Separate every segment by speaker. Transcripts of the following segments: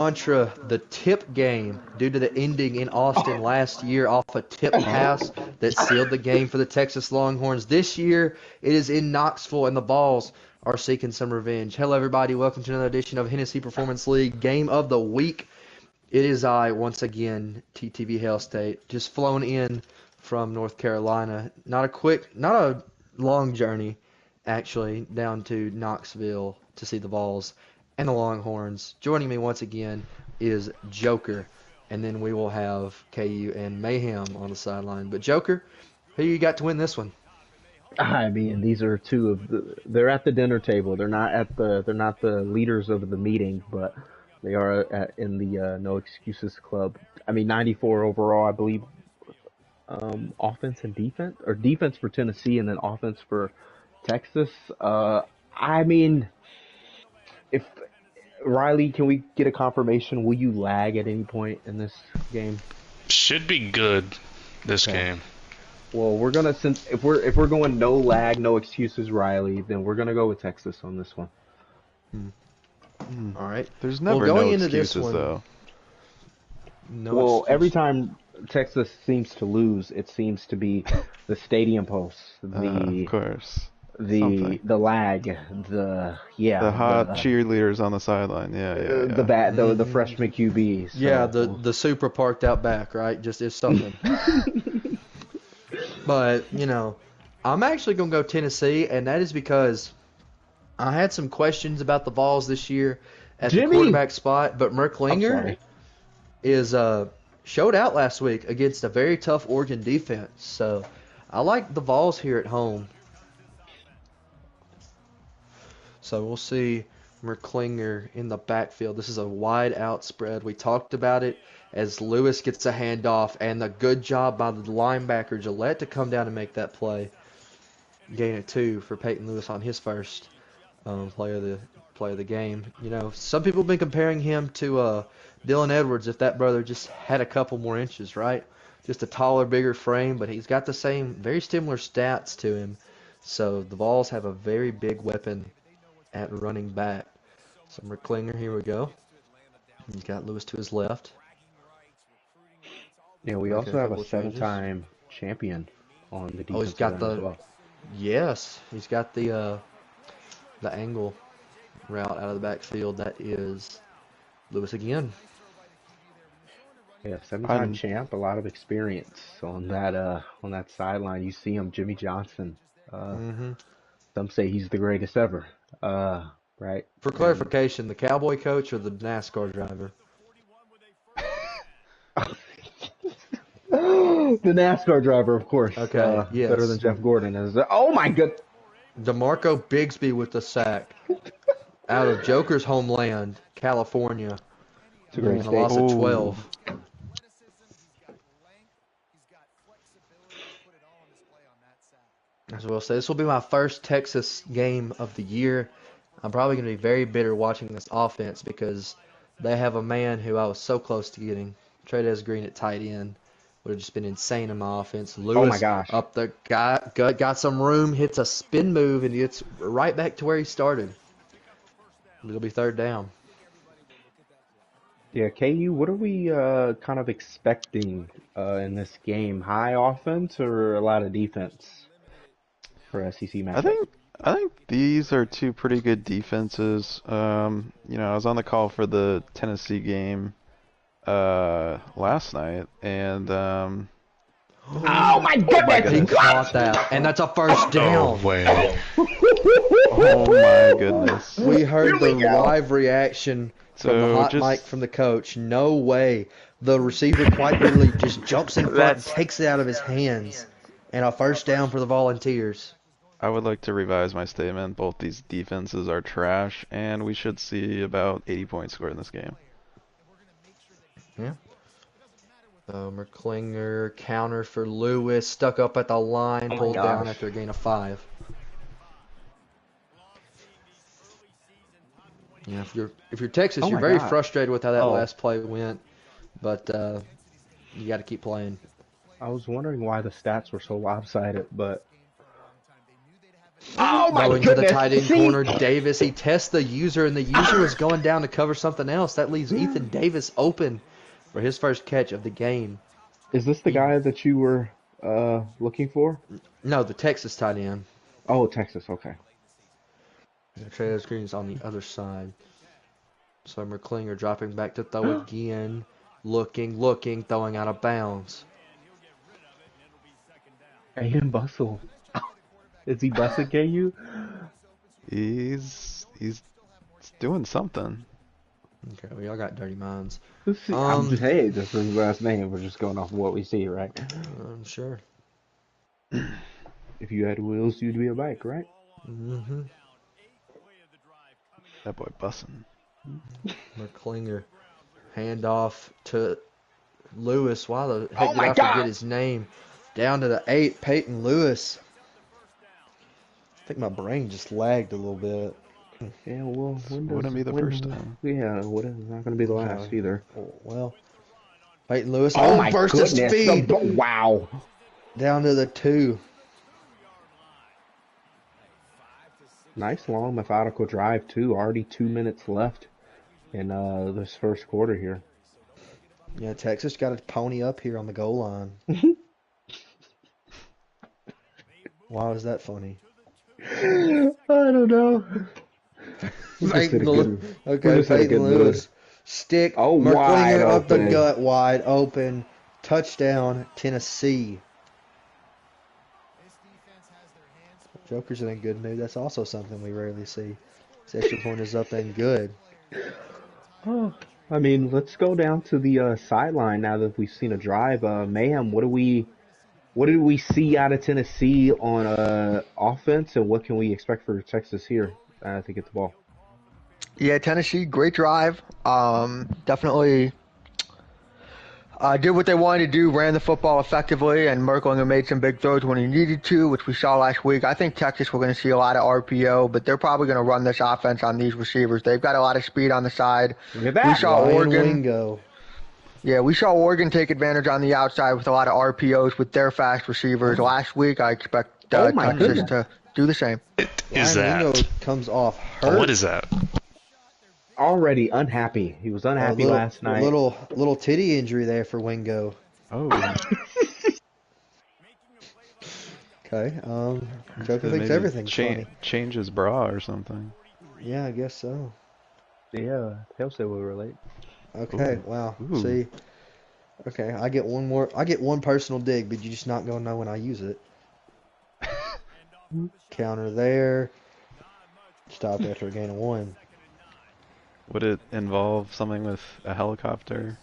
Speaker 1: Contra the tip game due to the ending in Austin last year off a tip pass that sealed the game for the Texas Longhorns. This year, it is in Knoxville, and the Vols are seeking some revenge. Hello, everybody. Welcome to another edition of Hennessy Performance League Game of the Week. It is I, once again, TTV Hail State, just flown in from North Carolina. Not a long journey, actually, down to Knoxville to see the Vols and the Longhorns. Joining me once again is Joker, and then we will have KU and Mayhem on the sideline. But Joker, who you got to win this one?
Speaker 2: I mean, these are two of they're at the dinner table. They're not the leaders of the meeting, but they are in the No Excuses Club. I mean, 94 overall, I believe. Offense and defense, or defense for Tennessee, and then offense for Texas. I mean, if Riley, can we get a confirmation? Will you lag at any point in this game?
Speaker 3: Should be good this game.
Speaker 2: Well, we're gonna since if we're going no lag, no excuses, Riley, then we're gonna go with Texas on this one.
Speaker 1: All right.
Speaker 4: There's never
Speaker 1: going
Speaker 4: no
Speaker 1: into
Speaker 4: excuses
Speaker 1: this one,
Speaker 4: though.
Speaker 1: No
Speaker 2: Well,
Speaker 1: excuse.
Speaker 2: every time Texas seems to lose, it seems to be the stadium posts,
Speaker 4: Of course.
Speaker 2: the lag,
Speaker 4: The hot cheerleaders on the sideline. Yeah.
Speaker 2: the freshman QBs.
Speaker 1: Yeah, the super parked out back, right? Just is something. But, I'm actually going to go Tennessee, and that is because I had some questions about the Vols this year at the quarterback spot, but Merklinger is showed out last week against a very tough Oregon defense. So I like the Vols here at home. So we'll see Merklinger in the backfield. This is a wide out spread. We talked about it as Lewis gets a handoff, and the good job by the linebacker Gillette to come down and make that play. Gain of 2 for Peyton Lewis on his first play of the game. Some people have been comparing him to Dylan Edwards if that brother just had a couple more inches, right? Just a taller, bigger frame, but he's got the same, very similar stats to him. So the Vols have a very big weapon at running back. So Merklinger, here we go. He's got Lewis to his left.
Speaker 2: Yeah, we also have a 7-time champion on the defense.
Speaker 1: Oh, he's got
Speaker 2: as well.
Speaker 1: Yes, he's got the angle route out of the backfield. That is Lewis again.
Speaker 2: Yeah, 7-time champ, a lot of experience on that sideline. You see him, Jimmy Johnson. Some say he's the greatest ever. Right?
Speaker 1: For clarification, the Cowboy coach or the NASCAR driver?
Speaker 2: The NASCAR driver, of course.
Speaker 1: Okay, yes.
Speaker 2: Better than Jeff Gordon. Oh my god!
Speaker 1: DeMarco Bigsby with the sack out of Joker's homeland, California.
Speaker 2: It's a great
Speaker 1: a loss of 12. As well say, this will be my first Texas game of the year. I'm probably going to be very bitter watching this offense because they have a man who I was so close to getting, Trades Green at tight end. Would have just been insane in my offense. Lewis up the got some room, hits a spin move, and gets right back to where he started. It'll be third down.
Speaker 2: Yeah, KU, what are we kind of expecting in this game? High offense or a lot of defense for SEC matchup?
Speaker 4: I think these are two pretty good defenses. I was on the call for the Tennessee game last night, and
Speaker 2: oh my goodness,
Speaker 1: he caught that, and that's a first down.
Speaker 3: Oh, way.
Speaker 4: Oh my goodness.
Speaker 1: We heard the live reaction from the hot
Speaker 4: just-
Speaker 1: mic from the coach. No way. The receiver quite literally just jumps in front and takes it out of his hands. And a first down for the Volunteers.
Speaker 4: I would like to revise my statement. Both these defenses are trash, and we should see about 80 points scored in this game.
Speaker 1: Yeah. Merklinger, counter for Lewis, stuck up at the line, pulled down after a gain of 5. Yeah, if you're Texas, you're very frustrated with how that last play went, but you got to keep playing.
Speaker 2: I was wondering why the stats were so lopsided, but Oh my
Speaker 1: Going to the
Speaker 2: goodness!
Speaker 1: tight end
Speaker 2: See,
Speaker 1: corner, Davis. He tests the user, and the user was going down to cover something else. That leaves Ethan Davis open for his first catch of the game.
Speaker 2: is this the
Speaker 1: He,
Speaker 2: guy that you were looking for?
Speaker 1: no, the Texas tight end.
Speaker 2: Oh, Texas. Okay.
Speaker 1: Travis Green's on the other side. So Merklinger dropping back to throw again. Looking, throwing out of bounds.
Speaker 2: A.M. Bustle. Is he bussing KU?
Speaker 4: He's doing something.
Speaker 1: Okay, we all got dirty minds.
Speaker 2: I'm just, hey, this is his last name. We're just going off of what we see, right?
Speaker 1: I'm sure.
Speaker 2: If you had wheels, you'd be a bike, right?
Speaker 1: Mm-hmm.
Speaker 4: That boy bussin'.
Speaker 1: Merklinger. Handoff to Lewis. Why the heck
Speaker 2: Oh
Speaker 1: did
Speaker 2: my
Speaker 1: I forget
Speaker 2: God!
Speaker 1: his name? Down to the 8, Peyton Lewis. I think my brain just lagged a little bit.
Speaker 2: Yeah, well,
Speaker 4: Wouldn't be the first time.
Speaker 2: Yeah, it's not going to be the last
Speaker 1: Okay.
Speaker 2: either.
Speaker 1: Well, Peyton Lewis.
Speaker 2: Oh
Speaker 1: Oh,
Speaker 2: my
Speaker 1: burst of
Speaker 2: goodness!
Speaker 1: speed.
Speaker 2: Wow!
Speaker 1: Down to the 2.
Speaker 2: Nice long methodical drive too. Already 2 minutes left in this first quarter here.
Speaker 1: Yeah, Texas got to pony up here on the goal line. Why was that funny?
Speaker 2: I don't know. We're just in a good. We're
Speaker 1: Okay,
Speaker 2: just in a
Speaker 1: Peyton
Speaker 2: good
Speaker 1: Lewis.
Speaker 2: mood.
Speaker 1: Stick.
Speaker 2: Oh, wide
Speaker 1: Merklinger up the
Speaker 2: open.
Speaker 1: gut, wide open. Touchdown, Tennessee. Joker's in a good mood. That's also something we rarely see. His extra point is up and good.
Speaker 2: Oh, I mean, let's go down to the sideline now that we've seen a drive. Mayhem, what did we see out of Tennessee on offense, and what can we expect for Texas here to get the ball?
Speaker 5: Yeah, Tennessee, great drive. Definitely did what they wanted to do, ran the football effectively, and Merklinger made some big throws when he needed to, which we saw last week. I think Texas, we're going to see a lot of RPO, but they're probably going to run this offense on these receivers. They've got a lot of speed on the side.
Speaker 2: Look at
Speaker 5: We
Speaker 2: that.
Speaker 5: saw
Speaker 1: Ryan
Speaker 5: Oregon.
Speaker 1: Wingo.
Speaker 5: Yeah, we saw Oregon take advantage on the outside with a lot of RPOs with their fast receivers last week. I expect
Speaker 2: Oh my
Speaker 5: Texas
Speaker 2: goodness.
Speaker 5: to do the same.
Speaker 3: What is
Speaker 1: Ryan Wingo
Speaker 3: that?
Speaker 1: comes off hurt.
Speaker 3: What is that?
Speaker 2: Already unhappy. He was unhappy last night.
Speaker 1: Little titty injury there for Wingo.
Speaker 4: Oh,
Speaker 1: Okay. Joker
Speaker 4: could
Speaker 1: thinks
Speaker 4: maybe
Speaker 1: everything's funny.
Speaker 4: change his bra or something.
Speaker 1: Yeah, I guess so.
Speaker 2: Yeah, he'll say we'll relate.
Speaker 1: Okay.
Speaker 4: Ooh.
Speaker 1: Wow.
Speaker 4: Ooh.
Speaker 1: See. Okay, I get one more. I get one personal dig, but you're just not gonna know when I use it. Counter there. Stop after a gain of 1.
Speaker 4: Would it involve something with a helicopter?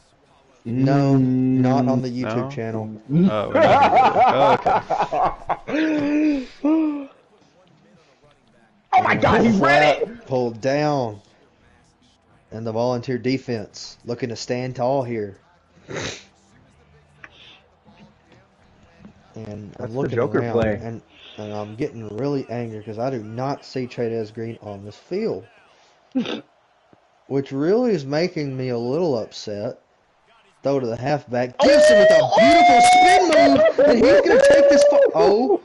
Speaker 1: No, not on the YouTube
Speaker 4: No?
Speaker 1: channel.
Speaker 4: Oh, we're not gonna do it. Oh, okay.
Speaker 2: Oh my God, he ran it!
Speaker 1: Pulled down. And the volunteer defense looking to stand tall here. And
Speaker 2: That's
Speaker 1: I'm
Speaker 2: the
Speaker 1: looking
Speaker 2: Joker
Speaker 1: around,
Speaker 2: play.
Speaker 1: and I'm getting really angry because I do not see Travis Green on this field, which really is making me a little upset. Throw to the halfback, Gibson with a beautiful spin move, and he's gonna take this. Oh,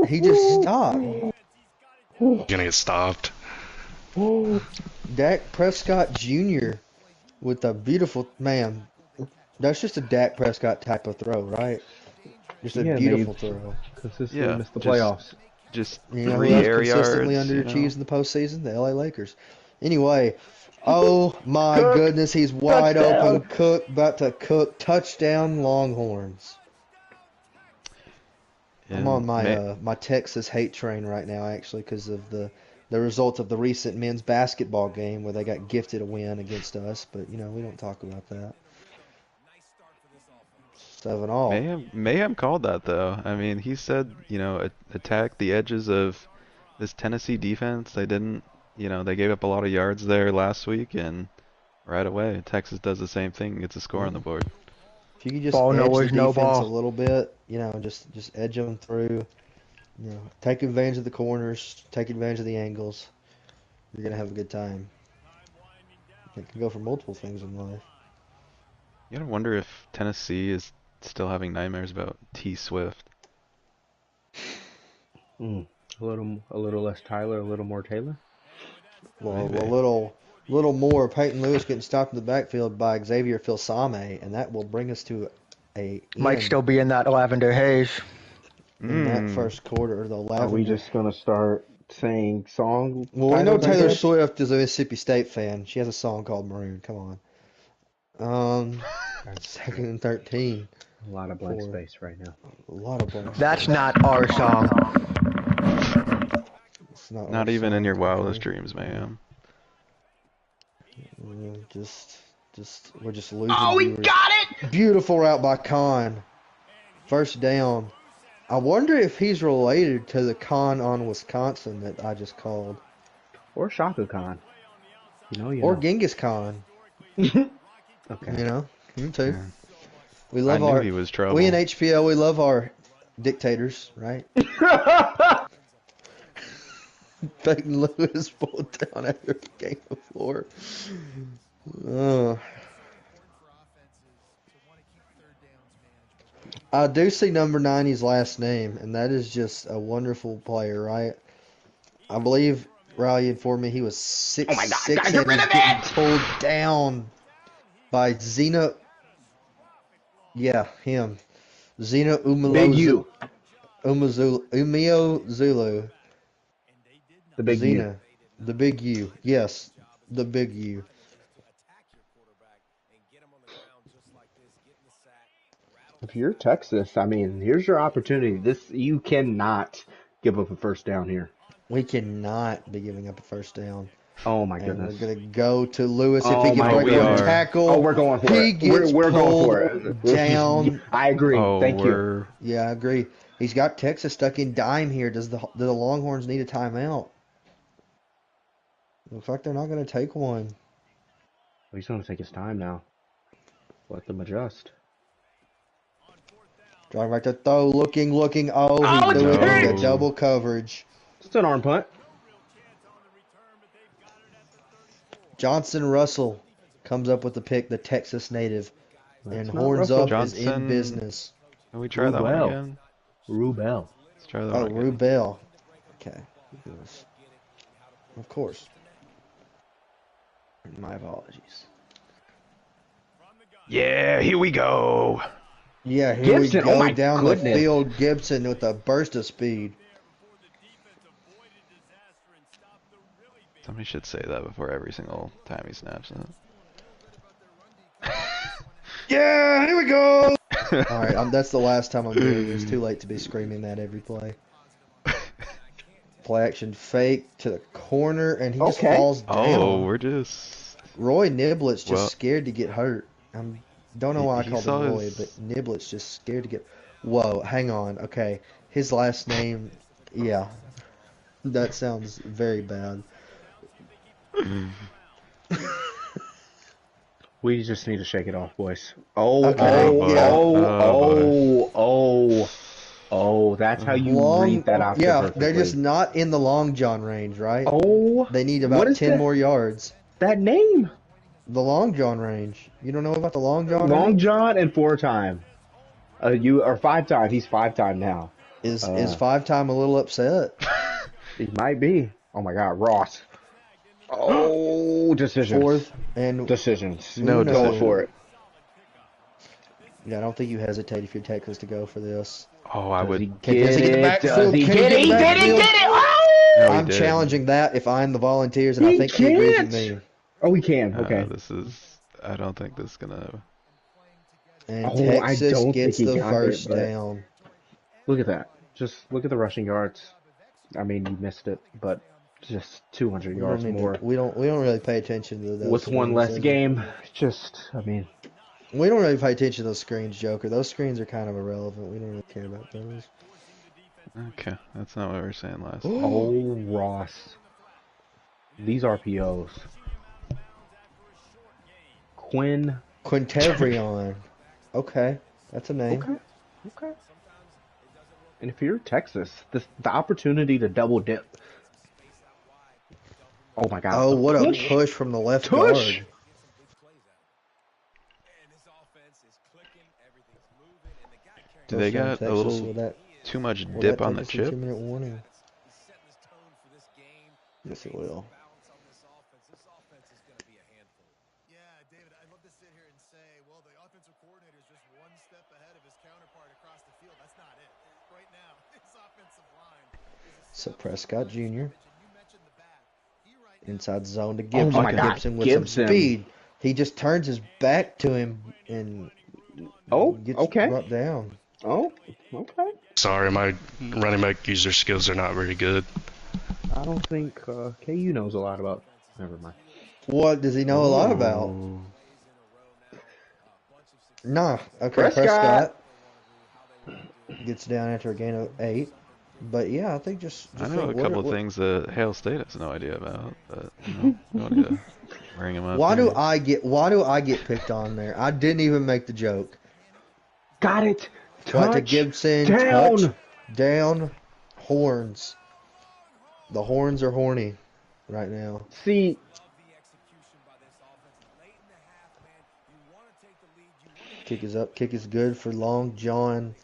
Speaker 1: he just stopped.
Speaker 3: Gonna get stopped.
Speaker 1: Dak Prescott Jr. with a beautiful man. That's just a Dak Prescott type of throw, right? Just a
Speaker 2: Yeah,
Speaker 1: beautiful
Speaker 2: they
Speaker 1: throw.
Speaker 2: consistently
Speaker 4: Yeah,
Speaker 2: missed the
Speaker 4: just-
Speaker 2: playoffs.
Speaker 4: Just
Speaker 1: You know who
Speaker 4: 3
Speaker 1: else
Speaker 4: air
Speaker 1: consistently
Speaker 4: yards.
Speaker 1: underachieved in the postseason? The LA Lakers. Anyway, oh my
Speaker 2: Cook,
Speaker 1: goodness, he's wide
Speaker 2: touchdown.
Speaker 1: open. Cook about to cook. Touchdown Longhorns. I'm on my my Texas hate train right now, actually, because of the results of the recent men's basketball game where they got gifted a win against us. But you know, we don't talk about that. 7-all.
Speaker 4: Mayhem called that though. I mean, he said, attack the edges of this Tennessee defense. They didn't, they gave up a lot of yards there last week, and right away Texas does the same thing, gets a score on the board.
Speaker 1: If you could just
Speaker 5: Ball, no
Speaker 1: edge the
Speaker 5: ways, no
Speaker 1: defense a
Speaker 5: ball.
Speaker 1: little bit, just edge them through. Take advantage of the corners, take advantage of the angles. You're gonna have a good time. It can go for multiple things in life.
Speaker 4: You gotta wonder if Tennessee is still having nightmares about T Swift.
Speaker 2: A little less Tyler, a little more Taylor.
Speaker 1: Well,
Speaker 4: Maybe.
Speaker 1: a little more Peyton Lewis getting stopped in the backfield by Xavier Filsame, and that will bring us to a
Speaker 5: Might
Speaker 1: end
Speaker 5: still be in that lavender haze.
Speaker 1: in that
Speaker 4: Mmm.
Speaker 1: first quarter. The
Speaker 2: Are we
Speaker 1: Lavender.
Speaker 2: just gonna start saying song
Speaker 1: Well, we know
Speaker 2: titles, I
Speaker 1: Taylor
Speaker 2: guess?
Speaker 1: Swift is a Mississippi State fan. She has a song called Maroon. Come on. Second and 13
Speaker 2: A lot of blank
Speaker 1: for
Speaker 2: space right now.
Speaker 1: a lot of blank
Speaker 5: That's
Speaker 1: space.
Speaker 5: not our song.
Speaker 1: It's not our
Speaker 4: Not even in
Speaker 1: song,
Speaker 4: your wildest
Speaker 1: okay?
Speaker 4: dreams, man.
Speaker 1: We're just losing viewers. Beautiful route by Khan. First down. I wonder if he's related to the Khan on Wisconsin that I just called,
Speaker 2: Or Shaka Khan. You
Speaker 1: or
Speaker 2: know.
Speaker 1: Genghis Khan.
Speaker 2: Okay.
Speaker 1: You know, him too.
Speaker 4: Yeah.
Speaker 1: We
Speaker 4: I
Speaker 1: love
Speaker 4: knew
Speaker 1: our
Speaker 4: he was
Speaker 1: we in
Speaker 4: trouble.
Speaker 1: HPL. We love our dictators, right? Peyton Lewis pulled down after he gained the floor. Uh, I do see number 90's last name, and that is just a wonderful player, right? I believe Riley informed me he was 6'6" and he's getting pulled down by Zena. Yeah, him. Zena
Speaker 2: Big U.
Speaker 1: Umio Zulu.
Speaker 2: The big U.
Speaker 1: Zena. The big U. Yes, the big U.
Speaker 2: If you're Texas, I mean, here's your opportunity. You cannot give up a first down here.
Speaker 1: We cannot be giving up a first down.
Speaker 2: Oh my
Speaker 1: And we're
Speaker 2: goodness.
Speaker 1: going to go to Lewis. If he
Speaker 2: Oh
Speaker 1: can
Speaker 2: my
Speaker 1: break
Speaker 4: we
Speaker 1: one
Speaker 2: goodness.
Speaker 4: are.
Speaker 1: tackle,
Speaker 2: Oh, we're going for
Speaker 1: he
Speaker 2: it.
Speaker 1: gets
Speaker 2: We're going
Speaker 1: pulled
Speaker 2: for it.
Speaker 1: down.
Speaker 2: I agree.
Speaker 4: Oh,
Speaker 2: Thank you.
Speaker 4: we're.
Speaker 1: Yeah, I agree. He's got Texas stuck in dime here. Do the Longhorns need a timeout? Looks like they're not going to take one.
Speaker 2: He's going to take his time now. Let them adjust.
Speaker 1: Driving right to throw, looking. Oh, he
Speaker 2: Oh,
Speaker 1: threw it into
Speaker 4: No.
Speaker 1: double coverage.
Speaker 2: It's an arm punt.
Speaker 1: Johnson Russell comes up with the pick, the Texas native. And
Speaker 2: That's not
Speaker 1: Horns
Speaker 2: Russell.
Speaker 1: Up is in
Speaker 4: Johnson.
Speaker 1: business.
Speaker 4: Can we try that one
Speaker 2: Rubel.
Speaker 4: again?
Speaker 2: Rubel.
Speaker 4: Let's try that
Speaker 1: Oh,
Speaker 4: one again.
Speaker 1: Rubel. Okay. Yes. Of course. My apologies.
Speaker 4: Yeah, here we go.
Speaker 1: Yeah, here
Speaker 2: Gibson,
Speaker 1: we
Speaker 2: oh
Speaker 1: go
Speaker 2: my
Speaker 1: down
Speaker 2: goodness.
Speaker 1: the field. Gibson with a burst of speed.
Speaker 4: Somebody should say that before every single time he snaps
Speaker 1: Yeah, here we go.
Speaker 4: it.
Speaker 1: All right, that's the last time I'm doing it. It's too late to be screaming that every play. Play action fake to the corner, and he just
Speaker 2: Okay.
Speaker 1: falls down.
Speaker 4: Oh, we're just.
Speaker 1: Roy Niblett's just
Speaker 4: Well-
Speaker 1: scared to get hurt. Don't know why I
Speaker 4: He
Speaker 1: called
Speaker 4: saw
Speaker 1: him Roy,
Speaker 4: his-
Speaker 1: but Niblett's just scared to get. Whoa, hang on. Okay, his last name. Yeah, that sounds very bad.
Speaker 2: We just need to shake it off, boys. Oh,
Speaker 1: Okay,
Speaker 2: that's how you
Speaker 1: Long,
Speaker 2: read that out
Speaker 1: yeah,
Speaker 2: perfectly.
Speaker 1: they're just not in the long john range, right?
Speaker 2: Oh,
Speaker 1: They need
Speaker 2: what
Speaker 1: about
Speaker 2: is
Speaker 1: 10
Speaker 2: that?
Speaker 1: more yards.
Speaker 2: That name?
Speaker 1: The long john range. You don't know about the long john
Speaker 2: Long
Speaker 1: range?
Speaker 2: John and 4-time. You or 5-time. He's 5-time now.
Speaker 1: Is 5-time a little upset?
Speaker 2: He might be. Oh my God, Ross. Oh, decisions.
Speaker 1: Fourth and
Speaker 2: Decisions.
Speaker 1: No
Speaker 2: Go
Speaker 1: decision.
Speaker 2: for it.
Speaker 1: yeah, I don't think you hesitate if you're Texas to go for this.
Speaker 4: Oh, I
Speaker 2: Does
Speaker 4: would.
Speaker 2: he
Speaker 1: Can
Speaker 2: get
Speaker 1: he get the
Speaker 2: it?
Speaker 1: backfield?
Speaker 2: Does he
Speaker 1: Can he
Speaker 2: get
Speaker 1: get
Speaker 2: it?
Speaker 1: the
Speaker 2: He did it! He
Speaker 1: backfield?
Speaker 2: did it! Oh!
Speaker 4: No, he
Speaker 1: I'm
Speaker 4: did.
Speaker 1: challenging that if I'm the Volunteers, and I
Speaker 2: He
Speaker 1: think he agrees with
Speaker 2: can't.
Speaker 1: me.
Speaker 2: Oh, we can. Okay.
Speaker 4: This is. I don't think this is gonna.
Speaker 1: And
Speaker 2: Oh, I
Speaker 1: Texas
Speaker 2: don't
Speaker 1: gets
Speaker 2: think he
Speaker 1: the
Speaker 2: got it,
Speaker 1: first
Speaker 2: but-
Speaker 1: down.
Speaker 2: Look at that. Just look at the rushing yards. I mean, you missed it, but just 200 yards more.
Speaker 1: We don't really pay attention to those.
Speaker 2: With one
Speaker 1: screens,
Speaker 2: less
Speaker 1: does it?
Speaker 2: game, just, I mean,
Speaker 1: We don't really pay attention to those screens, Joker. Those screens are kind of irrelevant. We don't really care about those.
Speaker 4: Okay, that's not what we were saying last.
Speaker 2: oh, Ross. These RPOs.
Speaker 1: Quintevrion. Okay, that's a name.
Speaker 2: Okay. And if you're Texas, the opportunity to double dip. Oh my God.
Speaker 1: Oh, what a
Speaker 2: Tush.
Speaker 1: push from the left
Speaker 2: Tush.
Speaker 1: guard.
Speaker 4: Do they
Speaker 1: Touchdown,
Speaker 4: got a
Speaker 1: Texas
Speaker 4: little
Speaker 1: with that,
Speaker 4: too much
Speaker 1: will
Speaker 4: dip
Speaker 1: that
Speaker 4: on the
Speaker 1: take us to
Speaker 4: chip?
Speaker 1: 2-minute warning? Yes, it will.
Speaker 6: Yeah, David, I'd love to sit here and say, well, the offensive coordinator is just one step ahead of his counterpart across the field. That's not it. Right now, his offensive line is
Speaker 1: So
Speaker 6: establishing the
Speaker 1: Prescott
Speaker 6: line of
Speaker 1: Jr.
Speaker 6: scrimmage, and you mentioned the back. He right now
Speaker 1: inside zone to
Speaker 2: Oh
Speaker 1: Gibson.
Speaker 2: my
Speaker 4: Micah.
Speaker 2: God,
Speaker 1: Gibson with some
Speaker 2: Gibson.
Speaker 1: speed. He just turns his back to him and
Speaker 2: Oh,
Speaker 1: gets
Speaker 2: okay.
Speaker 1: brought down.
Speaker 2: Oh, okay.
Speaker 3: Sorry, my running back user skills are not very good.
Speaker 2: I don't think KU knows a lot about. Never mind.
Speaker 1: What does he know a lot about?
Speaker 2: Oh,
Speaker 1: Nah. Okay,
Speaker 2: Prescott.
Speaker 1: Prescott gets down after a gain of 8. But yeah, I think just
Speaker 4: I know
Speaker 1: think
Speaker 4: a couple of
Speaker 1: what
Speaker 4: things that Hale State has no idea about, but we don't need to bring him up
Speaker 1: why do
Speaker 4: here.
Speaker 1: I get picked on there? I didn't even make the joke.
Speaker 2: Got it.
Speaker 1: What to
Speaker 2: Touch
Speaker 1: Gibson? Touch
Speaker 2: down.
Speaker 1: down. Horns. The horns are horny right now.
Speaker 2: See,
Speaker 1: Kick is up. Kick is good for Long John.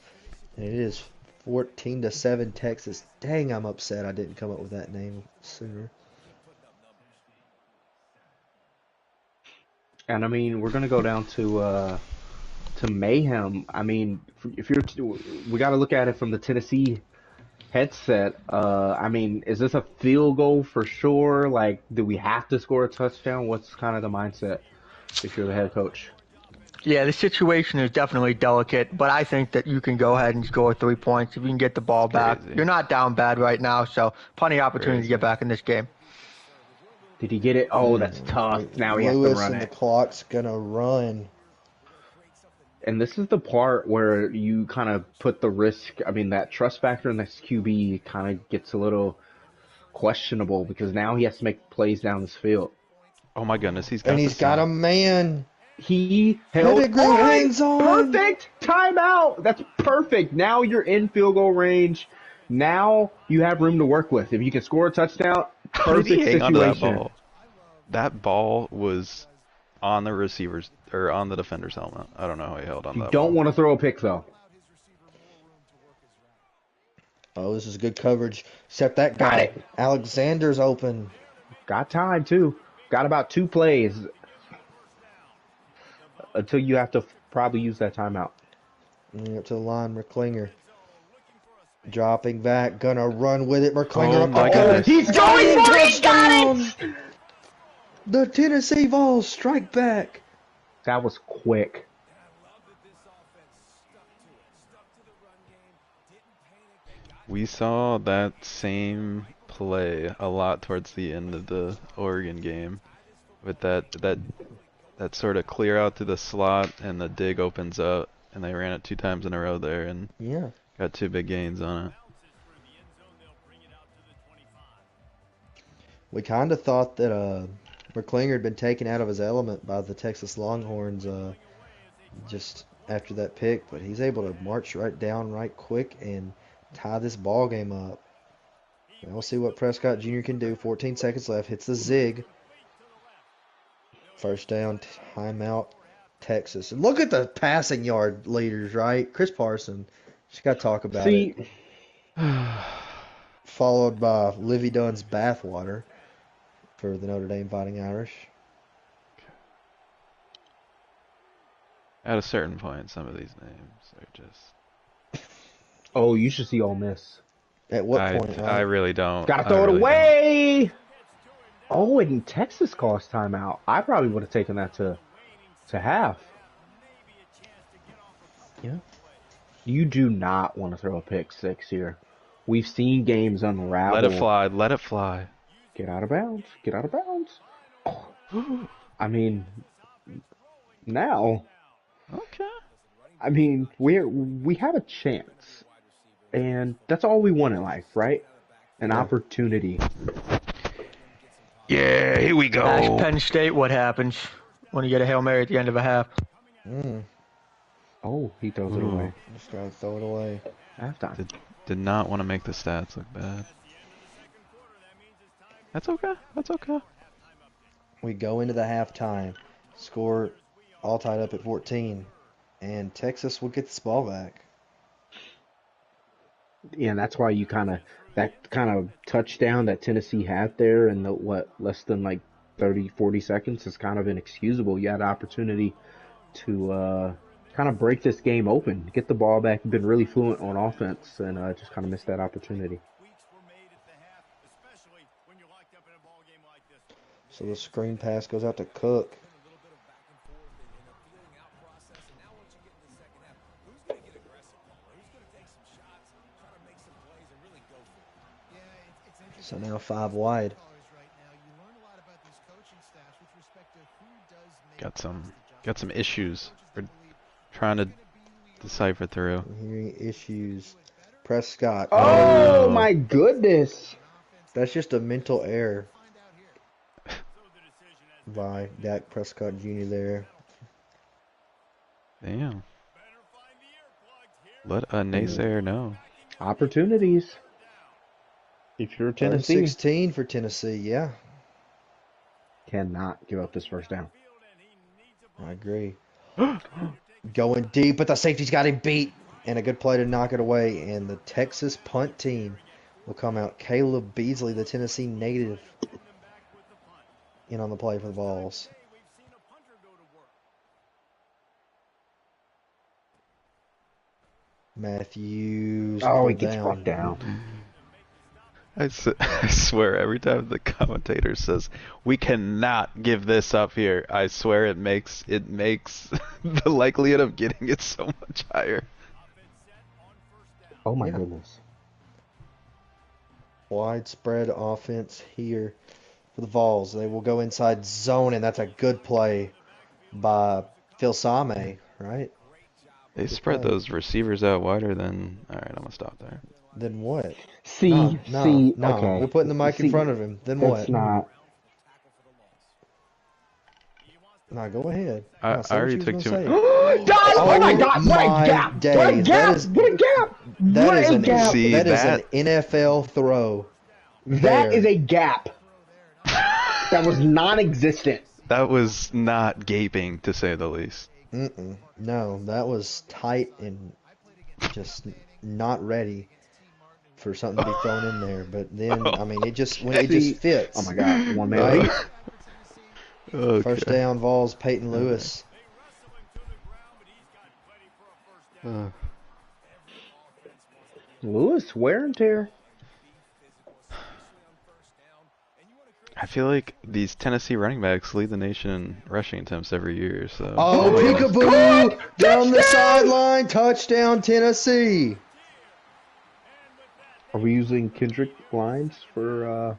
Speaker 1: And it is 14-7 Texas. Dang, I'm upset I didn't come up with that name sooner.
Speaker 2: and I mean, we're gonna go down to mayhem. I mean, if we got to look at it from the Tennessee headset. I mean, is this a field goal for sure? Like, do we have to score a touchdown? What's kind of the mindset if you're the head coach?
Speaker 5: Yeah, the situation is definitely delicate, but I think that you can go ahead and score 3 points if you can get the ball back.
Speaker 4: Crazy.
Speaker 5: You're not down bad right now, so plenty of opportunity to
Speaker 4: Crazy.
Speaker 5: get back in this game.
Speaker 2: Did he get it? Oh, that's tough. Now he has to
Speaker 1: Lewis
Speaker 2: run
Speaker 1: and the
Speaker 2: it.
Speaker 1: clock's gonna run.
Speaker 2: And this is the part where you kind of put the risk. I mean, that trust factor in this QB kind of gets a little questionable because now he has to make plays down this field.
Speaker 4: Oh my goodness, he's
Speaker 1: And
Speaker 4: got
Speaker 1: he's
Speaker 4: the
Speaker 1: got a
Speaker 4: sack.
Speaker 1: man.
Speaker 2: He held
Speaker 1: Pettigrew
Speaker 2: on.
Speaker 1: hangs on.
Speaker 2: Perfect timeout. That's perfect. Now you're in field goal range. Now you have room to work with. If you can score a touchdown,
Speaker 4: How did he
Speaker 2: perfect
Speaker 4: hang onto that
Speaker 2: situation.
Speaker 4: ball? That ball was on the receiver's or on the defender's helmet. I don't know how he held on
Speaker 2: You
Speaker 4: that
Speaker 2: don't
Speaker 4: ball.
Speaker 2: want to throw a pick though.
Speaker 1: Oh, this is good coverage. Except that
Speaker 2: Got
Speaker 1: guy.
Speaker 2: it.
Speaker 1: Alexander's open.
Speaker 2: Got time too. Got about 2 plays until you have to probably use that timeout.
Speaker 1: Up to the line, McClinger. Dropping back, gonna run with it. McClinger
Speaker 4: Oh
Speaker 1: up
Speaker 4: my
Speaker 1: the gut.
Speaker 4: goodness.
Speaker 2: He's going for it. He got it.
Speaker 1: The Tennessee Vols strike back.
Speaker 2: That was quick.
Speaker 4: We saw that same play a lot towards the end of the Oregon game, with that sort of clear out to the slot and the dig opens up, and they ran it 2 times in a row there and
Speaker 1: Yeah.
Speaker 4: got 2 big gains on it.
Speaker 1: We kind of thought that McClinger had been taken out of his element by the Texas Longhorns just after that pick, but he's able to march right down right quick and tie this ball game up. And we'll see what Prescott Jr. can do. 14 seconds left. Hits the zig. First down, timeout, Texas. And look at the passing yard leaders, right? Chris Parson. Just got to talk about
Speaker 2: See,
Speaker 1: it. Followed by Livy Dunn's bathwater for the Notre Dame Fighting Irish.
Speaker 4: At a certain point, some of these names are just.
Speaker 2: oh, you should see Ole Miss.
Speaker 1: At what
Speaker 4: I
Speaker 1: point,
Speaker 4: I
Speaker 1: right?
Speaker 4: really don't.
Speaker 2: Gotta
Speaker 4: I
Speaker 2: throw it
Speaker 4: really
Speaker 2: away. Oh, and Texas calls timeout. I probably would have taken that to half.
Speaker 1: Yeah.
Speaker 2: You do not want to throw a pick 6 here. We've seen games
Speaker 4: don't.
Speaker 2: unravel.
Speaker 4: Let it fly. Let it fly.
Speaker 2: Get out of bounds. Get out of bounds. I mean, now,
Speaker 4: Okay.
Speaker 2: I mean, we have a chance, and that's all we want in life, right? An opportunity.
Speaker 3: Yeah, here we
Speaker 5: Ask
Speaker 3: go.
Speaker 5: Penn State what happens when you get a Hail Mary at the end of a half.
Speaker 2: Oh, he throws it
Speaker 4: Ooh.
Speaker 2: away.
Speaker 1: Just got to throw it away.
Speaker 2: Halftime.
Speaker 4: Did not want to make the stats look bad. That's okay. That's okay.
Speaker 1: We go into the halftime. Score all tied up at 14. And Texas will get this ball back.
Speaker 2: Yeah, and that's why you kind of that kind of touchdown that Tennessee had there in the less than like 30, 40 seconds is kind of inexcusable. You had an opportunity to kind of break this game open, get the ball back. You've been really fluent on offense, and just kind of missed that opportunity.
Speaker 1: So the screen pass goes out to Cook. So now 5 wide.
Speaker 4: Got some issues. We're trying to decipher through.
Speaker 1: I'm hearing issues. Prescott.
Speaker 2: Oh my goodness!
Speaker 1: That's just a mental error by Dak Prescott Jr. there.
Speaker 4: Damn. Let a naysayer know.
Speaker 2: Opportunities. If you're Tennessee,
Speaker 1: 16 for Tennessee, yeah.
Speaker 2: Cannot give up this first down.
Speaker 1: I agree. Going deep, but the safety's got him beat. And a good play to knock it away. And the Texas punt team will come out. Caleb Beasley, the Tennessee native, in on the play for the Vols. Matthews.
Speaker 2: Oh, he gets brought down.
Speaker 4: I swear, every time the commentator says, we cannot give this up here, I swear it makes the likelihood of getting it so much higher.
Speaker 2: Oh my goodness.
Speaker 1: Widespread offense here for the Vols. They will go inside zone, and that's a good play by Phil Same, right?
Speaker 4: They spread those receivers out wider than... All right, I'm going to stop there.
Speaker 1: Then what?
Speaker 2: No.
Speaker 1: Okay. We're putting the mic in front of him. Then what?
Speaker 2: That's not.
Speaker 1: No, go ahead.
Speaker 4: I already took too many.
Speaker 2: Oh my God! What a gap! What a gap! What a gap! What a gap!
Speaker 1: That is an NFL throw.
Speaker 2: That is a gap. That was non-existent.
Speaker 4: That was not gaping, to say the least.
Speaker 1: No, that was tight and just not ready for something to be thrown in there. But then, I mean, it just fits.
Speaker 2: Oh my God! 1 minute.
Speaker 1: Right? Okay. First down, Vols, Peyton Lewis.
Speaker 2: Lewis, wear and tear.
Speaker 4: I feel like these Tennessee running backs lead the nation in rushing attempts every year. So.
Speaker 1: Oh, peekaboo! Down the sideline, touchdown, Tennessee.
Speaker 2: Are we using Kendrick lines for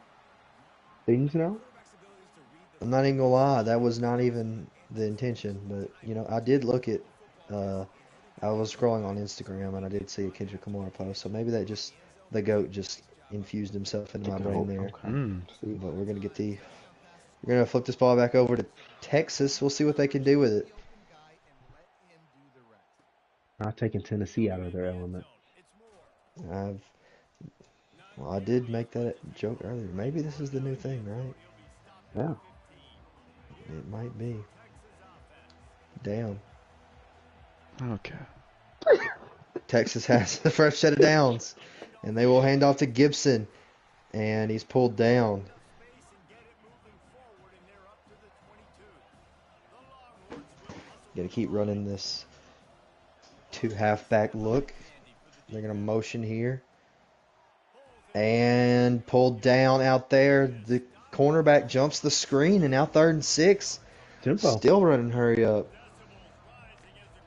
Speaker 2: things now?
Speaker 1: I'm not even gonna lie, that was not even the intention. But you know, I did look at. I was scrolling on Instagram and I did see a Kendrick Lamar post. So maybe that just the GOAT just infused himself into my brain there.
Speaker 2: Okay.
Speaker 1: But we're gonna flip this ball back over to Texas. We'll see what they can do with it.
Speaker 2: Not taking Tennessee out of their element.
Speaker 1: I did make that joke earlier. Maybe this is the new thing, right?
Speaker 2: Yeah.
Speaker 1: It might be. Down.
Speaker 4: Okay.
Speaker 1: Texas has a fresh set of downs. And they will hand off to Gibson. And he's pulled down. Got to keep running this 2 halfback look. They're going to motion here. And pulled down out there. The cornerback jumps the screen, and now 3rd and 6.
Speaker 2: Tempo.
Speaker 1: Still running hurry up.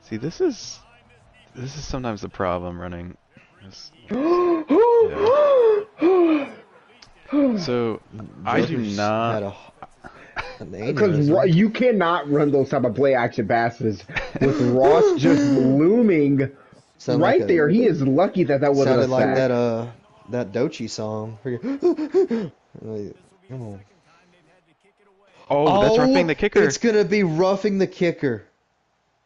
Speaker 4: See, this is sometimes the problem running. So I do not.
Speaker 2: Because you cannot run those type of play action passes with Ross just looming right there. He is lucky that wasn't a sack.
Speaker 1: Sounded like that Doechii song. Come on.
Speaker 4: Oh, that's roughing the kicker.
Speaker 1: It's gonna be roughing the kicker.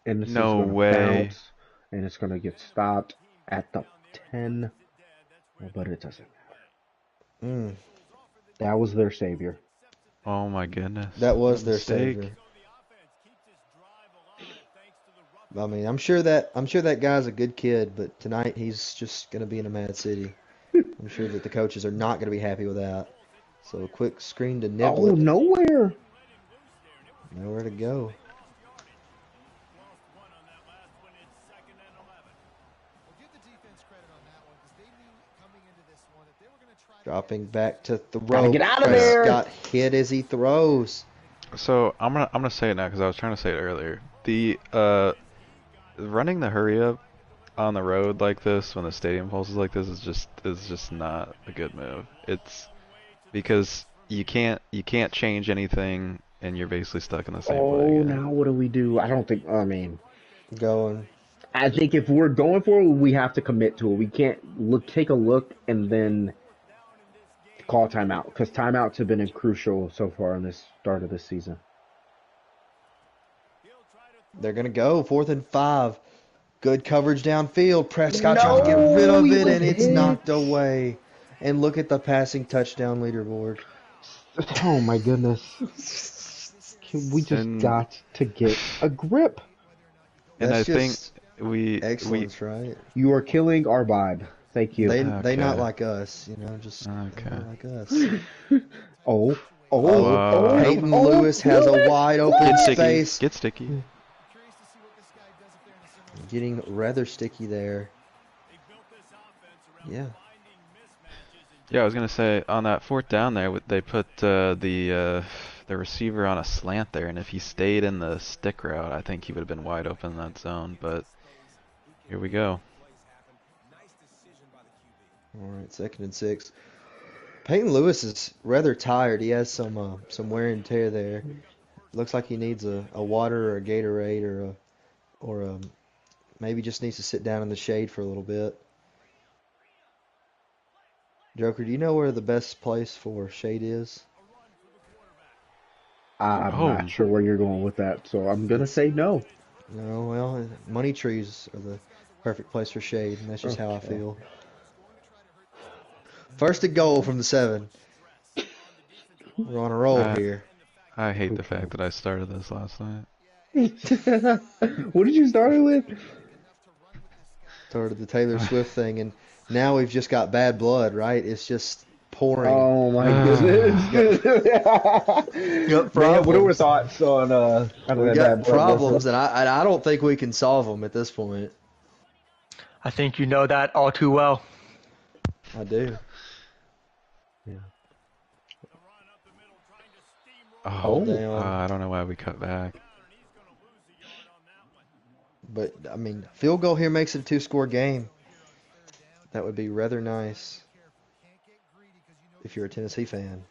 Speaker 2: And this
Speaker 4: no
Speaker 2: is
Speaker 4: way.
Speaker 2: Bounce, and it's gonna get stopped at the 10. But it doesn't matter. That was their savior.
Speaker 4: Oh my goodness.
Speaker 1: That was their savior. I mean, I'm sure that guy's a good kid, but tonight he's just gonna be in a mad city. I'm sure that the coaches are not going to be happy with that. So a quick screen to
Speaker 2: Oh,
Speaker 1: Niblet.
Speaker 2: nowhere.
Speaker 1: Nowhere to go. Dropping back to
Speaker 2: Gotta
Speaker 1: throw.
Speaker 2: get out of
Speaker 3: Yeah.
Speaker 2: there.
Speaker 1: Prescott hit as he throws.
Speaker 4: So I'm gonna say it now because I was trying to say it earlier. The running the hurry up on the road like this when the stadium pulses like this is just not a good move. It's because you can't change anything and you're basically stuck in the same play
Speaker 2: Oh,
Speaker 4: again.
Speaker 2: now what do we do? I don't think. I mean,
Speaker 1: Going.
Speaker 2: I think if we're going for it, we have to commit to it. We can't take a look, and then call timeout because timeouts have been crucial so far in this start of this season.
Speaker 1: They're going to go. 4th and 5. Good coverage downfield. Prescott trying to get rid
Speaker 2: No,
Speaker 1: of
Speaker 2: he
Speaker 1: it,
Speaker 2: was
Speaker 1: and it's knocked
Speaker 2: hit.
Speaker 1: away. And look at the passing touchdown leaderboard.
Speaker 2: Oh my goodness. We just
Speaker 4: And
Speaker 2: got to get a grip.
Speaker 4: and I
Speaker 1: That's
Speaker 4: think
Speaker 1: just
Speaker 4: we
Speaker 1: excellence, right?
Speaker 2: You are killing our vibe. Thank you.
Speaker 1: They not
Speaker 4: okay.
Speaker 1: like us, just they
Speaker 4: Okay.
Speaker 1: not like us.
Speaker 2: Oh, oh,
Speaker 1: Oh,
Speaker 2: oh,
Speaker 4: Nope.
Speaker 1: Peyton
Speaker 2: oh,
Speaker 1: Lewis has a
Speaker 2: Lewis!
Speaker 1: wide open
Speaker 4: Get sticky.
Speaker 1: space.
Speaker 4: Get sticky.
Speaker 1: Getting rather sticky there. Yeah.
Speaker 4: Yeah, I was gonna say on that 4th down there, they put the receiver on a slant there, and if he stayed in the stick route, I think he would have been wide open in that zone. But here we go.
Speaker 1: All right, 2nd and 6. Peyton Lewis is rather tired. He has some wear and tear there. Looks like he needs a water or a Gatorade or maybe just needs to sit down in the shade for a little bit. Joker, do you know where the best place for shade is?
Speaker 2: I'm
Speaker 4: Oh,
Speaker 2: not sure where you're going with that, so I'm gonna
Speaker 1: It's
Speaker 2: say no.
Speaker 1: no, well, money trees are the perfect place for shade, and that's just how I
Speaker 2: Okay.
Speaker 1: feel. 1st and goal from the 7. We're on a roll
Speaker 4: I
Speaker 1: here.
Speaker 4: I hate the
Speaker 2: Okay.
Speaker 4: fact that I started this last night.
Speaker 2: What did you start with?
Speaker 1: Started the Taylor Swift thing, and now we've just got bad blood, right? It's just pouring.
Speaker 2: Oh my
Speaker 1: We've got,
Speaker 2: goodness.
Speaker 1: got
Speaker 2: Man, what are our
Speaker 1: problems.
Speaker 2: thoughts on kind of
Speaker 1: We
Speaker 2: that bad
Speaker 1: got
Speaker 2: blood
Speaker 1: problems,
Speaker 2: vessel?
Speaker 1: and I don't think we can solve them at this point.
Speaker 5: I think you know that all too well.
Speaker 1: I do.
Speaker 2: Yeah.
Speaker 4: Oh,
Speaker 1: Ball
Speaker 2: Oh,
Speaker 1: down.
Speaker 4: I don't know why we cut back.
Speaker 1: But, I mean, field goal here makes it a 2-score game. That would be rather nice if you're a Tennessee fan.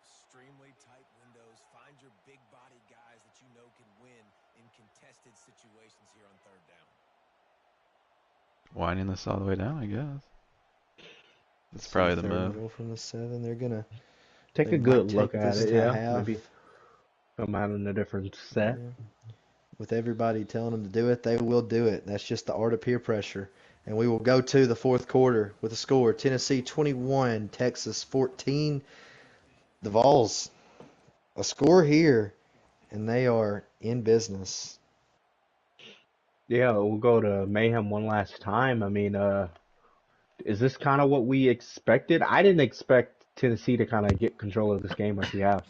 Speaker 6: Extremely tight windows. Find your big body guys that you know can win in contested situations here on 3rd down.
Speaker 4: Winding this all the way down, I guess. That's
Speaker 1: So
Speaker 4: probably the
Speaker 1: 3rd and
Speaker 4: move.
Speaker 1: goal from the 7.
Speaker 2: take
Speaker 1: They
Speaker 2: a
Speaker 1: might
Speaker 2: good look
Speaker 1: take
Speaker 2: at
Speaker 1: this
Speaker 2: it.
Speaker 1: to
Speaker 2: Yeah,
Speaker 1: half.
Speaker 2: maybe come out in a different set.
Speaker 1: Yeah. With everybody telling them to do it, they will do it. That's just the art of peer pressure. And we will go to the 4th quarter with a score. Tennessee 21, Texas 14. The Vols, a score here, and they are in business.
Speaker 2: Yeah, we'll go to Mayhem one last time. I mean, is this kind of what we expected? I didn't expect Tennessee to kind of get control of this game like we have.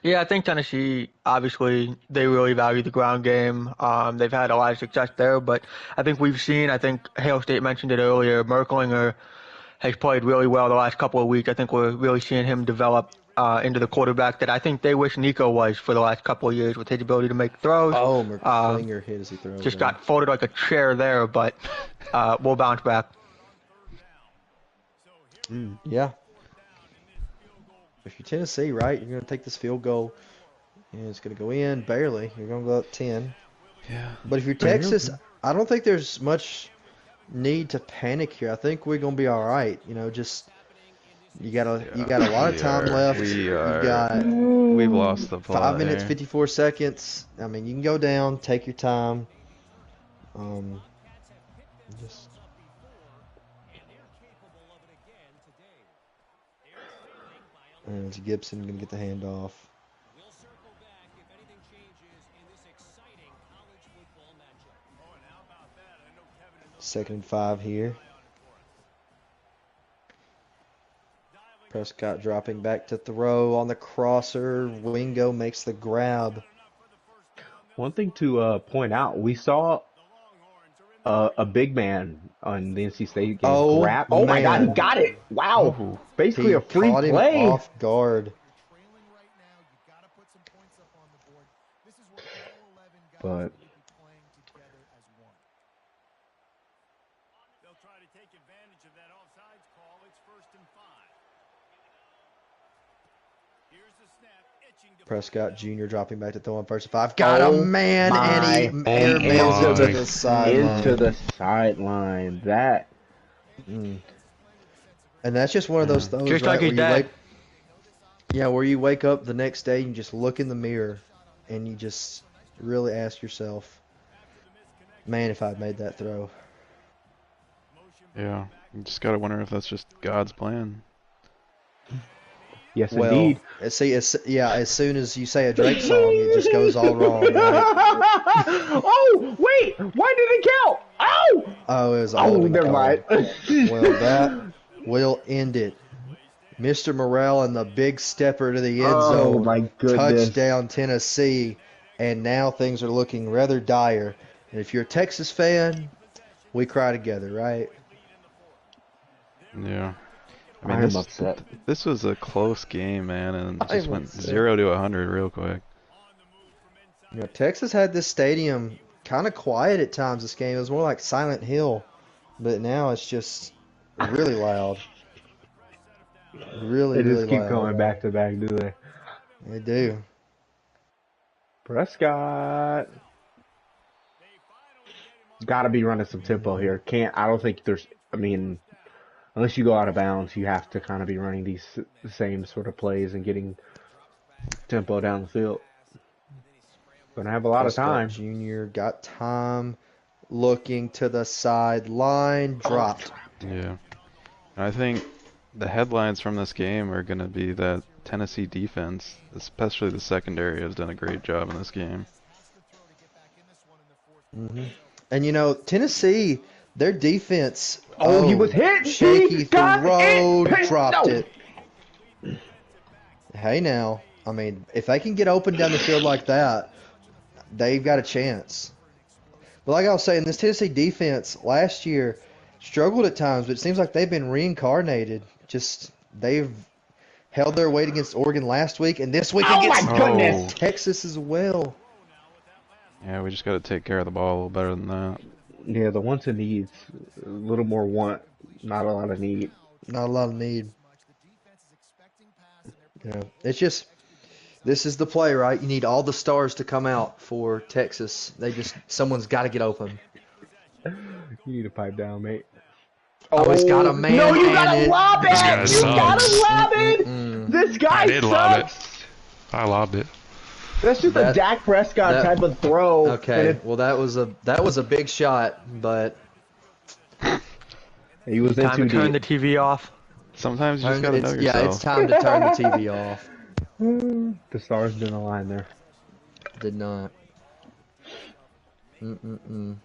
Speaker 5: Yeah, I think Tennessee, obviously, they really value the ground game. They've had a lot of success there, but I think I think Hale State mentioned it earlier, Merklinger has played really well the last couple of weeks. I think we're really seeing him develop into the quarterback that I think they wish Nico was for the last couple of years with his ability to make throws.
Speaker 1: Oh,
Speaker 5: Uh,
Speaker 1: McClinger hit as he throws
Speaker 5: just
Speaker 1: there.
Speaker 5: got folded like a chair there, but we'll bounce back.
Speaker 1: Yeah. If you're Tennessee, right, you're going to take this field goal, and it's going to go in barely. You're going to go up 10.
Speaker 4: Yeah.
Speaker 1: But if you're
Speaker 2: Barely.
Speaker 1: Texas, I don't think there's much need to panic here. I think we're going to be all right. Just you got a lot of time left. You've got
Speaker 4: We've lost the
Speaker 1: 5
Speaker 4: plot
Speaker 1: minutes
Speaker 4: here.
Speaker 1: 54 seconds. I mean, you can go down, take your time. Just and it's Gibson going to get the handoff. 2nd and 5 here. Prescott dropping back to throw on the crosser. Wingo makes the grab.
Speaker 2: One thing to point out, we saw a big man on the NC State game
Speaker 1: Oh,
Speaker 2: grab. Oh my God, he
Speaker 1: man.
Speaker 2: got it! Wow,
Speaker 4: Oh,
Speaker 2: basically
Speaker 1: He
Speaker 2: a free
Speaker 1: caught him
Speaker 2: play.
Speaker 1: off guard.
Speaker 6: Trailing right now, you got to put some points up on the board. This is where all 11 guys
Speaker 2: But
Speaker 6: need to be playing together as one.
Speaker 7: They'll try to take advantage of that offsides call. It's 1st and 5. Here's the snap, itching to
Speaker 1: Prescott Jr. dropping back to throw on 1st and 5. Got
Speaker 2: oh
Speaker 1: him, man, and he
Speaker 2: my,
Speaker 1: airmails it to
Speaker 3: my.
Speaker 1: the
Speaker 2: into
Speaker 1: sideline.
Speaker 2: the sideline. That
Speaker 1: Mm. And that's just one of those throws,
Speaker 5: Just
Speaker 1: right,
Speaker 5: like
Speaker 1: where
Speaker 5: his
Speaker 1: you
Speaker 5: dad.
Speaker 1: where you wake up the next day and you just look in the mirror and you just really ask yourself, man, if I'd made that throw.
Speaker 4: yeah. You just gotta wonder if that's just God's plan.
Speaker 2: yes,
Speaker 1: Well,
Speaker 2: indeed.
Speaker 1: as soon as you say a Drake song, it just goes all wrong, right?
Speaker 2: Oh wait, why did it count? Oh,
Speaker 1: Oh, it was a
Speaker 2: oh,
Speaker 1: holding
Speaker 2: never
Speaker 1: call.
Speaker 2: mind.
Speaker 1: Well, that will end it. Mr. Morrell and the big stepper to the end
Speaker 2: Oh
Speaker 1: zone.
Speaker 2: my goodness.
Speaker 1: Touchdown, Tennessee. And now things are looking rather dire. And if you're a Texas fan, we cry together, right?
Speaker 4: Yeah. I mean,
Speaker 2: I am upset.
Speaker 4: this was a close game, man, and it just
Speaker 1: I'm
Speaker 4: went
Speaker 1: upset.
Speaker 4: 0 to 100 real quick.
Speaker 1: You know, Texas had this stadium kind of quiet at times this game. It was more like Silent Hill. But now it's just really loud. Really,
Speaker 2: They just
Speaker 1: really
Speaker 2: keep
Speaker 1: loud.
Speaker 2: going back to back, do they?
Speaker 1: They do.
Speaker 2: Prescott. Gotta be running some tempo here. I don't think there's, I mean, unless you go out of bounds, you have to kind of be running these same sort of plays and getting tempo down the field. Gonna have a lot
Speaker 1: Prescott
Speaker 2: of time.
Speaker 1: Jr. got time, looking to the sideline, dropped.
Speaker 4: Yeah. And I think the headlines from this game are going to be that Tennessee defense, especially the secondary, has done a great job in this game.
Speaker 1: And you know, Tennessee, their defense.
Speaker 2: Oh, he was hit.
Speaker 1: Shaky
Speaker 2: He got
Speaker 1: throw,
Speaker 2: it.
Speaker 1: dropped
Speaker 2: No.
Speaker 1: it. Hey now, I mean, if they can get open down the field like that, they've got a chance. But like I was saying, this Tennessee defense last year struggled at times, but it seems like they've been reincarnated. Just they've held their weight against Oregon last week, and this week
Speaker 2: Oh
Speaker 1: against
Speaker 2: my goodness.
Speaker 1: Texas as well.
Speaker 4: Yeah, we just got to take care of the ball a little better than that.
Speaker 2: Yeah, the wants and needs. A little more want, not a lot of need.
Speaker 1: Not a lot of need. You know, it's just this is the play, right? You need all the stars to come out for Texas. Someone's got to get open.
Speaker 2: You need to pipe down, mate.
Speaker 1: Oh, he's got a man.
Speaker 2: No, you
Speaker 1: and
Speaker 2: gotta
Speaker 1: it-
Speaker 2: lob
Speaker 3: This guy
Speaker 2: it. You gotta
Speaker 3: sucks.
Speaker 2: lob it. This guy
Speaker 3: I did lob it.
Speaker 2: sucks.
Speaker 3: I lobbed it.
Speaker 2: That's just a
Speaker 1: That-
Speaker 2: Dak Prescott
Speaker 1: that-
Speaker 2: type of throw.
Speaker 1: Okay,
Speaker 2: And
Speaker 1: well that was a big shot, but
Speaker 2: he was in
Speaker 5: Time
Speaker 2: too
Speaker 5: to turn the
Speaker 2: deep.
Speaker 5: TV off.
Speaker 4: Sometimes you just got to know
Speaker 1: it's
Speaker 4: yourself.
Speaker 1: time to turn the TV off.
Speaker 2: The stars didn't align there.
Speaker 1: Did not. Mm-mm-mm.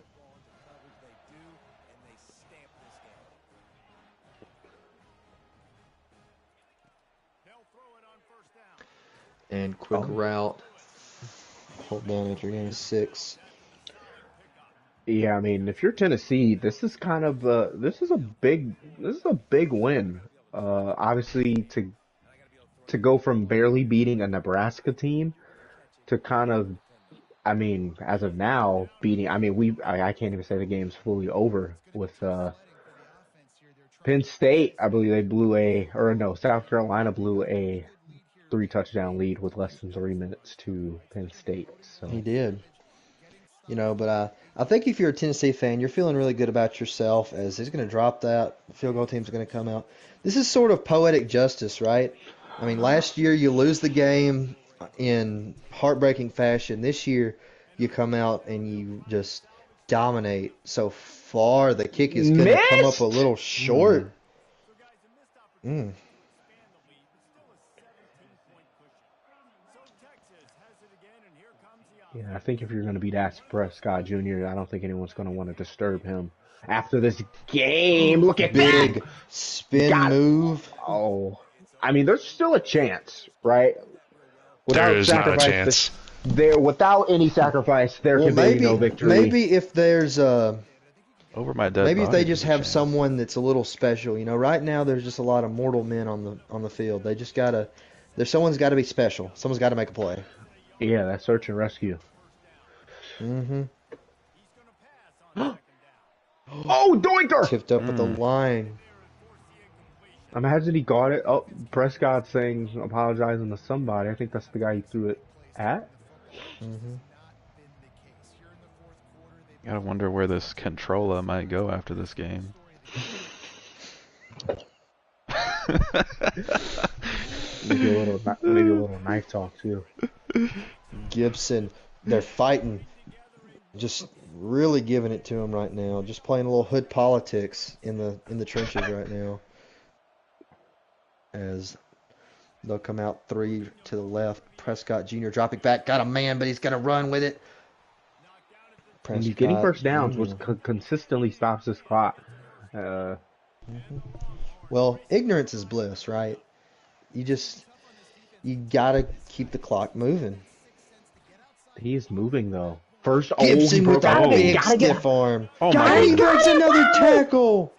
Speaker 1: And quick route. Hold down after game 6.
Speaker 2: Yeah, I mean, if you're Tennessee, this is kind of this is a big win. Obviously to go from barely beating a Nebraska team to kind of, I mean, as of now beating. I mean, I can't even say the game's fully over with Penn State. I believe they South Carolina blew a 3-touchdown lead with less than 3 minutes to Penn State. So
Speaker 1: He did. You know, but I think if you're a Tennessee fan, you're feeling really good about yourself as he's going to drop that. The field goal team's going to come out. This is sort of poetic justice, right? I mean, last year you lose the game in heartbreaking fashion. This year you come out and you just dominate so far. The kick is going to come up a little short. Mm.
Speaker 2: yeah, I think if you're going to beat Dak Prescott Jr., I don't think anyone's going to want to disturb him after this game. Look at
Speaker 1: Big
Speaker 2: that!
Speaker 1: spin
Speaker 2: Got it.
Speaker 1: move.
Speaker 2: Oh, I mean, there's still a chance, right?
Speaker 3: There
Speaker 2: Without
Speaker 3: is not a
Speaker 2: sacrifice,
Speaker 3: chance.
Speaker 2: without any sacrifice, there
Speaker 1: Well,
Speaker 2: can be no victory.
Speaker 1: maybe if there's
Speaker 4: Over my dead
Speaker 1: maybe if
Speaker 4: body,
Speaker 1: they
Speaker 4: there's
Speaker 1: just
Speaker 4: a
Speaker 1: have
Speaker 4: chance.
Speaker 1: someone that's a little special. Right now there's just a lot of mortal men on the field. They just gotta. Someone's got to be special. Someone's got to make a play.
Speaker 2: Yeah, that search and rescue.
Speaker 1: Mm-hmm.
Speaker 2: Oh, doinker!
Speaker 1: Tipped up at the line.
Speaker 2: Imagine he got it. Oh, Prescott saying, apologizing to somebody. I think that's the guy he threw it at.
Speaker 1: Mm-hmm.
Speaker 4: Gotta wonder where this controller might go after this game.
Speaker 2: Maybe a little knife talk too.
Speaker 1: Gibson, they're fighting, just really giving it to him right now. Just playing a little hood politics in the trenches right now. As they'll come out 3 to the left. Prescott Jr. dropping back, got a man, but he's gonna run with it.
Speaker 2: And he's getting first downs,
Speaker 1: Jr.
Speaker 2: which consistently stops this clock.
Speaker 1: Well, ignorance is bliss, right? You gotta keep the clock moving.
Speaker 2: He is moving though. First,
Speaker 1: Gibson
Speaker 2: he
Speaker 1: with
Speaker 2: broke out.
Speaker 1: that big
Speaker 2: Gotta get
Speaker 1: stiff arm.
Speaker 4: Oh
Speaker 2: Got
Speaker 4: my
Speaker 2: it,
Speaker 1: He
Speaker 4: god.
Speaker 1: breaks another tackle.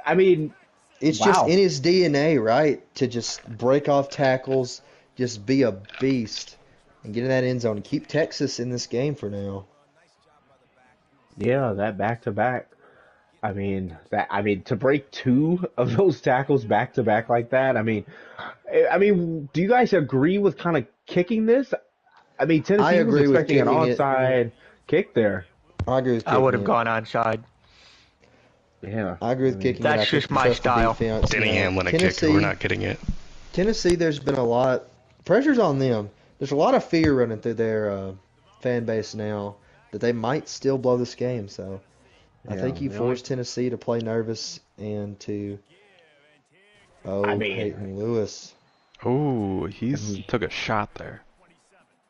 Speaker 2: I mean,
Speaker 1: It's
Speaker 2: wow.
Speaker 1: just in his DNA, right? To just break off tackles, just be a beast, and get in that end zone and keep Texas in this game for now.
Speaker 2: Yeah, that back to back. I mean to break 2 of those tackles back to back like that. I mean, do you guys agree with kind of kicking this? I mean,
Speaker 1: I
Speaker 2: Tennessee was
Speaker 1: agree with
Speaker 2: expecting an
Speaker 1: kicking it.
Speaker 2: onside kick there.
Speaker 1: I agree with
Speaker 5: I
Speaker 1: kicking
Speaker 5: would have
Speaker 1: it.
Speaker 5: gone onside.
Speaker 2: Yeah,
Speaker 1: I agree with kicking it.
Speaker 5: That's
Speaker 1: I think
Speaker 5: just my
Speaker 1: trust the
Speaker 5: style.
Speaker 1: defense.
Speaker 3: Dinningham wouldn't kick it. We're not getting it.
Speaker 1: Tennessee, there's been a lot pressure's on them. There's a lot of fear running through their fan base now that they might still blow this game. So I think you force Tennessee to play nervous and to Peyton Lewis.
Speaker 4: Oh, he's took a shot there.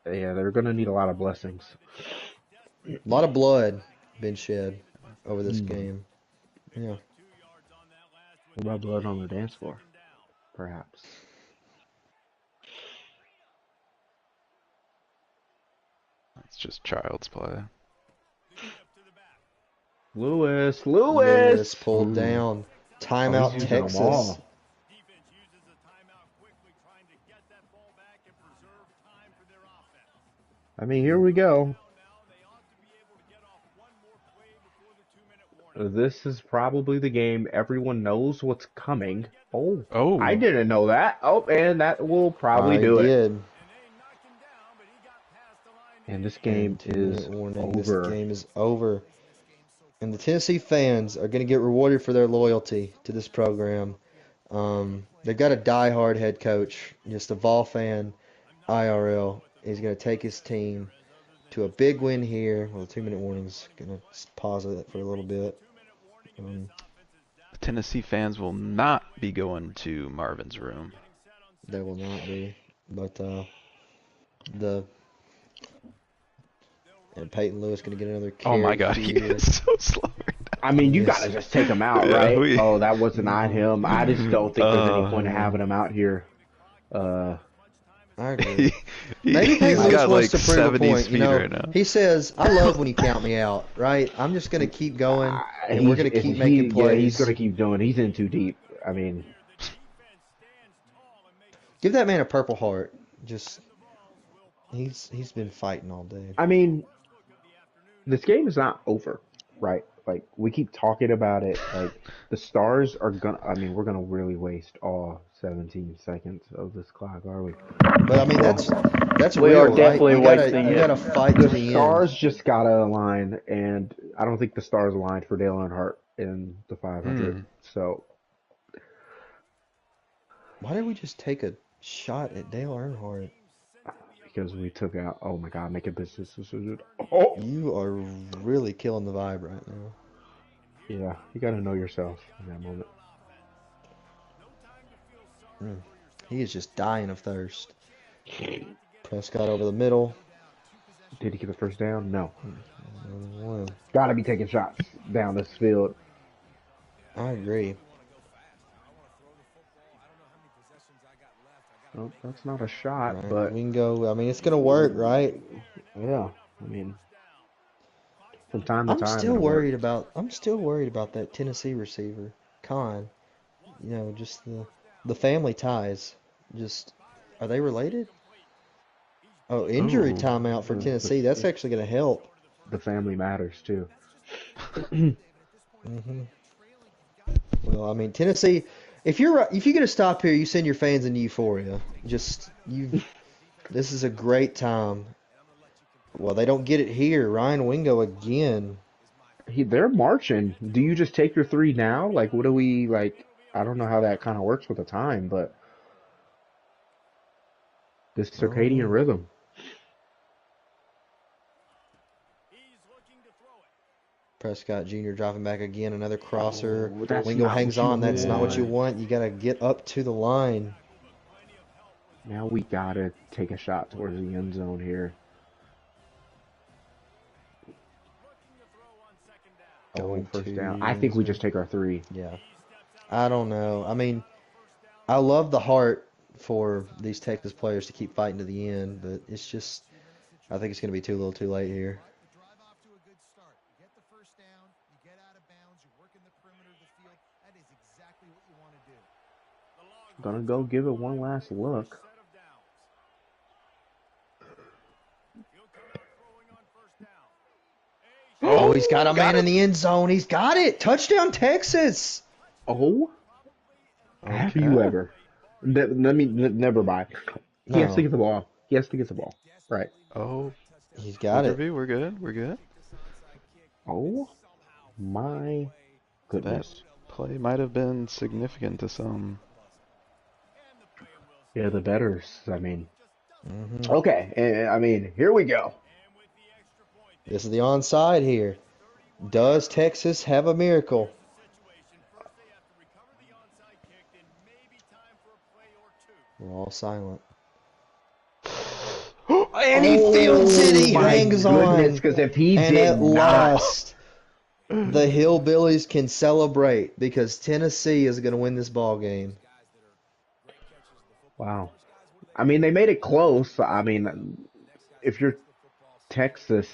Speaker 2: Yeah, they're gonna need a lot of blessings.
Speaker 1: A lot of blood been shed over this game. Yeah.
Speaker 2: What about blood on the dance floor? Perhaps.
Speaker 4: It's just child's play.
Speaker 2: Lewis
Speaker 1: pulled down. Timeout,
Speaker 2: he's using them
Speaker 1: Texas.
Speaker 2: all. I mean, here we go. This is probably the game. Everyone knows what's coming. Oh, I didn't know that. Oh, and that will probably do it. And this game is over.
Speaker 1: This game is over. And the Tennessee fans are going to get rewarded for their loyalty to this program. They've got a diehard head coach, just a Vol fan, IRL. He's going to take his team to a big win here. Well, the 2-minute warning's going to pause it for a little bit.
Speaker 4: The Tennessee fans will not be going to Marvin's room.
Speaker 1: They will not be. But and Peyton Lewis going to get another carry.
Speaker 4: Oh my god, he
Speaker 1: here.
Speaker 4: is so slow right now.
Speaker 2: I mean, you gotta just take him out,
Speaker 4: Yeah,
Speaker 2: right? Oh, that was not him. I just don't think there's any point in
Speaker 4: Oh.
Speaker 2: having him out here.
Speaker 1: I agree.
Speaker 4: He-
Speaker 1: Maybe Peyton
Speaker 4: he's
Speaker 1: Lewis
Speaker 4: got
Speaker 1: wants
Speaker 4: like
Speaker 1: to prove a
Speaker 4: 70
Speaker 1: point.
Speaker 4: speed right now.
Speaker 1: He says, "I love when you count me out, right? I'm just going to keep going, and we're going to keep making plays."
Speaker 2: Yeah, he's gonna keep doing. He's in too deep. I mean,
Speaker 1: Give that man a Purple Heart. Just he's been fighting all day.
Speaker 2: I mean, this game is not over, right? Like we keep talking about it. Like the Stars are gonna. I mean, we're gonna really waste all 17 seconds of this clock, are we?
Speaker 1: But I mean, that's
Speaker 8: We
Speaker 1: real,
Speaker 8: are
Speaker 1: right?
Speaker 8: definitely
Speaker 1: You gotta,
Speaker 8: wasting
Speaker 1: you
Speaker 8: it.
Speaker 1: gotta fight to
Speaker 2: The
Speaker 1: the
Speaker 2: Stars
Speaker 1: end.
Speaker 2: just gotta align, and I don't think the Stars aligned for Dale Earnhardt in the 500. So
Speaker 1: Why did we just take a shot at Dale Earnhardt?
Speaker 2: because we took out. Oh my God, make a business decision. Oh
Speaker 1: You are really killing the vibe right now.
Speaker 2: yeah, you gotta know yourself in that moment.
Speaker 1: He is just dying of thirst. Prescott over the middle.
Speaker 2: Did he get the first down? No.
Speaker 1: One.
Speaker 2: Gotta be taking shots down this field.
Speaker 1: I agree.
Speaker 2: Oh, that's not a shot,
Speaker 1: Ryan
Speaker 2: but
Speaker 1: Wingo. I mean, it's gonna work, right?
Speaker 2: yeah. I mean, from time to
Speaker 1: I'm
Speaker 2: time
Speaker 1: still
Speaker 2: it'll work.
Speaker 1: worried about. I'm still worried about that Tennessee receiver, Khan. Just the family ties. Just are they related? Oh, injury
Speaker 2: Oh,
Speaker 1: timeout for
Speaker 2: the
Speaker 1: Tennessee. That's actually gonna help.
Speaker 2: the family matters too.
Speaker 1: Hmm. Well, I mean, Tennessee. If you get a stop here, you send your fans into euphoria. Just you. This is a great time. Well, they don't get it here. Ryan Wingo again.
Speaker 2: They're marching. Do you just take your three now? Like, what do we like? I don't know how that kind of works with the time, but this
Speaker 1: I don't
Speaker 2: circadian
Speaker 1: know.
Speaker 2: rhythm.
Speaker 1: Prescott Jr. driving back again. Another crosser.
Speaker 2: Oh, that's
Speaker 1: Wingo
Speaker 2: not
Speaker 1: hangs
Speaker 2: what you
Speaker 1: on. That's not what you
Speaker 2: want.
Speaker 1: want. You got to get up to the line.
Speaker 2: Now we gotta take a shot towards the end zone here. Oh,
Speaker 1: Going
Speaker 2: first down.
Speaker 1: to the
Speaker 2: I
Speaker 1: end
Speaker 2: think we
Speaker 1: zone.
Speaker 2: just take our three.
Speaker 1: Yeah. I don't know. I mean, I love the heart for these Texas players to keep fighting to the end, but it's just, I think it's going to be too little too late here.
Speaker 6: You drive off to a good start. You get the first down, you get out of bounds, you work in the perimeter of the field. That is exactly what you want to do.
Speaker 2: Gonna go give it one last look.
Speaker 1: Oh, he's got a
Speaker 2: Got
Speaker 1: man in
Speaker 2: it.
Speaker 1: the end zone. He's got it. Touchdown, Texas.
Speaker 2: Oh, have you
Speaker 1: Okay.
Speaker 2: ever? Let me never mind. He has to
Speaker 1: No,
Speaker 2: get the ball. He has to get the ball. Right.
Speaker 4: Oh,
Speaker 1: he's got
Speaker 4: field
Speaker 1: it.
Speaker 4: review. We're good. We're good.
Speaker 2: Oh my
Speaker 4: That
Speaker 2: goodness.
Speaker 4: play might have been significant to some.
Speaker 2: Yeah, the betters. I mean,
Speaker 1: Hmm.
Speaker 2: okay. I mean, here we go.
Speaker 1: This is the onside here. Does Texas have a miracle? We're all silent. And he fields it.
Speaker 2: Oh
Speaker 1: He
Speaker 2: my
Speaker 1: hangs
Speaker 2: goodness,
Speaker 1: on.
Speaker 2: because if he
Speaker 1: And
Speaker 2: did
Speaker 1: at
Speaker 2: not,
Speaker 1: last, the Hillbillies can celebrate because Tennessee is going to win this ball game.
Speaker 2: wow. I mean, they made it close. I mean, if you're Texas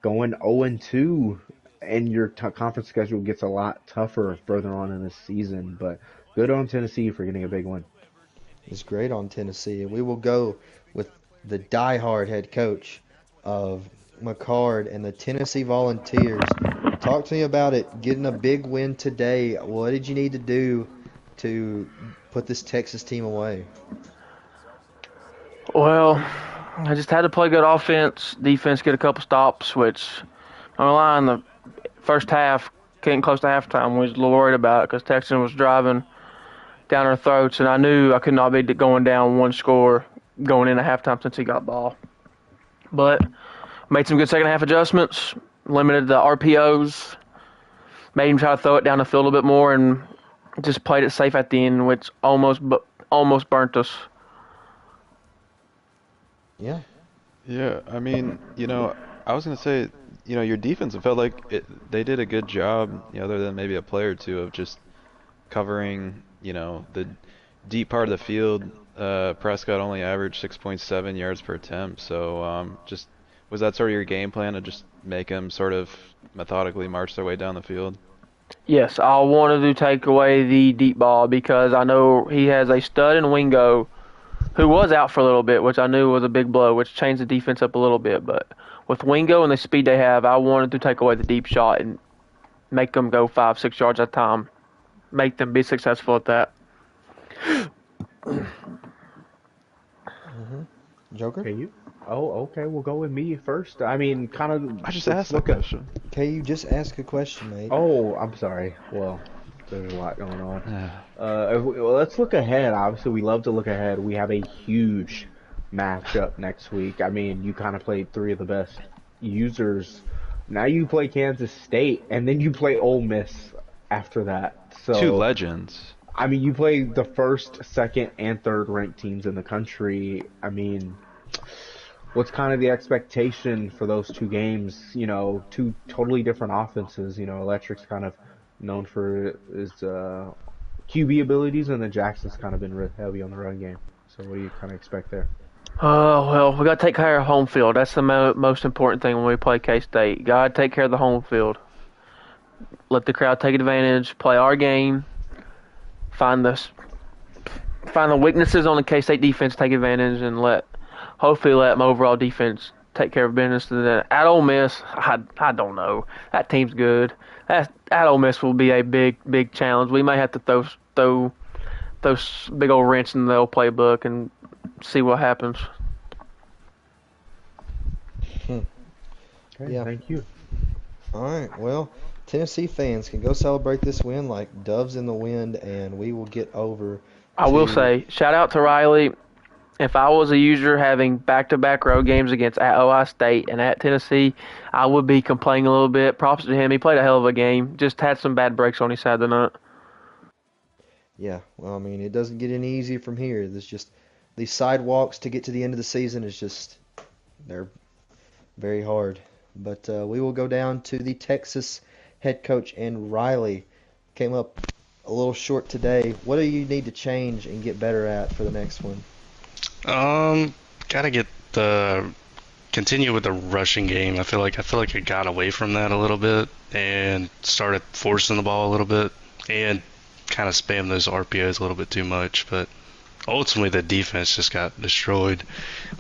Speaker 2: going 0-2 and your conference schedule gets a lot tougher further on in the season, but good on Tennessee for getting a big win.
Speaker 1: It's great on Tennessee. And we will go with the diehard head coach of McCard and the Tennessee Volunteers. Talk to me about it. Getting a big win today. What did you need to do to put this Texas team away?
Speaker 8: Well, I just had to play good offense, defense, get a couple stops, which on the line, the first half, getting close to halftime, was a little worried about because Texas was driving down our throats, and I knew I could not be going down one score going into halftime since he got the ball. But made some good second half adjustments, limited the RPOs, made him try to throw it down the field a little bit more, and just played it safe at the end, which almost burnt us.
Speaker 1: Yeah.
Speaker 4: Yeah, I mean, I was gonna say, your defense, it felt like they did a good job, other than maybe a play or two of just covering, the deep part of the field. Prescott only averaged 6.7 yards per attempt, so just was that sort of your game plan to just make them sort of methodically march their way down the field?
Speaker 8: Yes, I wanted to take away the deep ball because I know he has a stud in Wingo who was out for a little bit, which I knew was a big blow, which changed the defense up a little bit. But with Wingo and the speed they have, I wanted to take away the deep shot and make them go 5, 6 yards at a time, make them be successful at that.
Speaker 1: Hmm. Joker?
Speaker 2: You? Oh, okay. We'll go with me first. I mean, kind
Speaker 4: I
Speaker 2: of.
Speaker 4: just
Speaker 2: Let's
Speaker 4: asked that
Speaker 2: look at.
Speaker 4: question.
Speaker 1: Okay, you just ask a question, mate.
Speaker 2: Oh, I'm sorry. Well, there's a lot going on. Well, let's look ahead. Obviously, we love to look ahead. We have a huge matchup next week. I mean, you kind of played three of the best users. Now you play Kansas State, and then you play Ole Miss after that.
Speaker 4: Two
Speaker 2: So,
Speaker 4: legends.
Speaker 2: I mean, you play the first, second, and third ranked teams in the country. I mean, what's kind of the expectation for those two games? Two totally different offenses. Electric's kind of known for his QB abilities, and then Jackson's kind of been heavy on the run game. So what do you kind of expect there?
Speaker 8: Well, we got to take care of home field. That's the most important thing when we play K-State. Got to take care of the home field. Let the crowd take advantage. Play our game. Find the weaknesses on the K-State defense. Take advantage and hopefully let my overall defense take care of business. And then at Ole Miss, I don't know. That team's good. At Ole Miss will be a big challenge. We may have to throw big old wrench in the old playbook and see what happens.
Speaker 2: Okay,
Speaker 1: Yeah.
Speaker 2: thank you.
Speaker 1: All right. Well, Tennessee fans can go celebrate this win like doves in the wind, and we will get over
Speaker 8: I will
Speaker 1: to.
Speaker 8: say, shout out to Riley. If I was a user having back-to-back road games against at Ohio State and at Tennessee, I would be complaining a little bit. Props to him. He played a hell of a game. Just had some bad breaks on his side tonight.
Speaker 1: Yeah. Well, I mean, it doesn't get any easier from here. There's just these sidewalks to get to the end of the season is just they're very hard. But we will go down to the Texas head coach, and Riley came up a little short today. What do you need to change and get better at for the next one?
Speaker 3: Gotta get the continue with the rushing game. I feel like I got away from that a little bit and started forcing the ball a little bit and kind of spam those RPOs a little bit too much. But ultimately, the defense just got destroyed.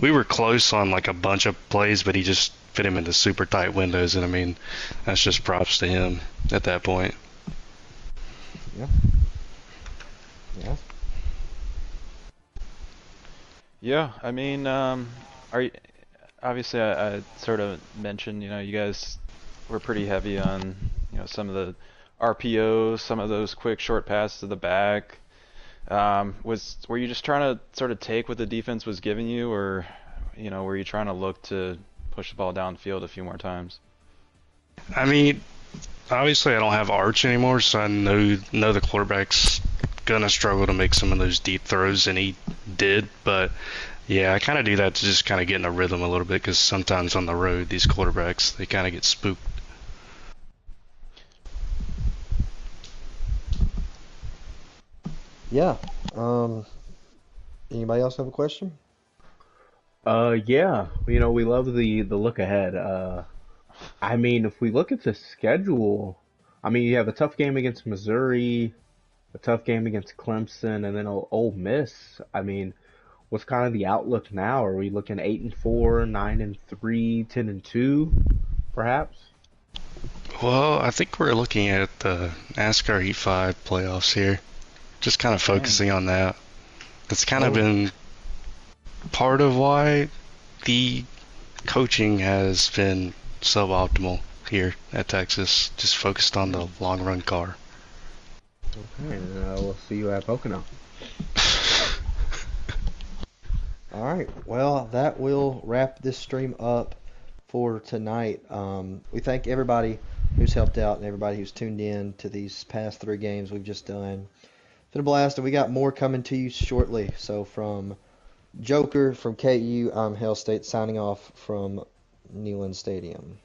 Speaker 3: We were close on like a bunch of plays, but he just fit him into super tight windows, and I mean, that's just props to him at that point.
Speaker 1: Yeah. Yeah.
Speaker 4: Yeah, I mean, are you, obviously I sort of mentioned, you guys were pretty heavy on, some of the RPOs, some of those quick short passes to the back. Were you just trying to sort of take what the defense was giving you, or, were you trying to look to push the ball downfield a few more times?
Speaker 3: I mean, obviously I don't have Arch anymore, so I know the quarterback's gonna struggle to make some of those deep throws, and he did. But yeah, I kind of do that to just kind of get in a rhythm a little bit, because sometimes on the road these quarterbacks they kind of get spooked.
Speaker 1: Yeah. Um, Anybody else have a question?
Speaker 2: Yeah, we love the look ahead. I mean, if we look at the schedule, I mean, you have a tough game against Missouri, a tough game against Clemson, and then Ole Miss. I mean, what's kind of the outlook now? Are we looking 8-4, 9-3, 10-2, perhaps?
Speaker 3: Well, I think we're looking at the NASCAR Heat 5 playoffs here. Just kind of
Speaker 4: Dang.
Speaker 3: focusing on that. That's kind of
Speaker 2: Oh,
Speaker 3: been part of why the coaching has been suboptimal here at Texas. Just focused on the long run car.
Speaker 2: okay. We'll see you at Pocono.
Speaker 1: All right. Well, that will wrap this stream up for tonight. We thank everybody who's helped out and everybody who's tuned in to these past 3 games we've just done. It's been a blast, and we got more coming to you shortly. So from Joker, from KU, I'm Hell State signing off from Neyland Stadium.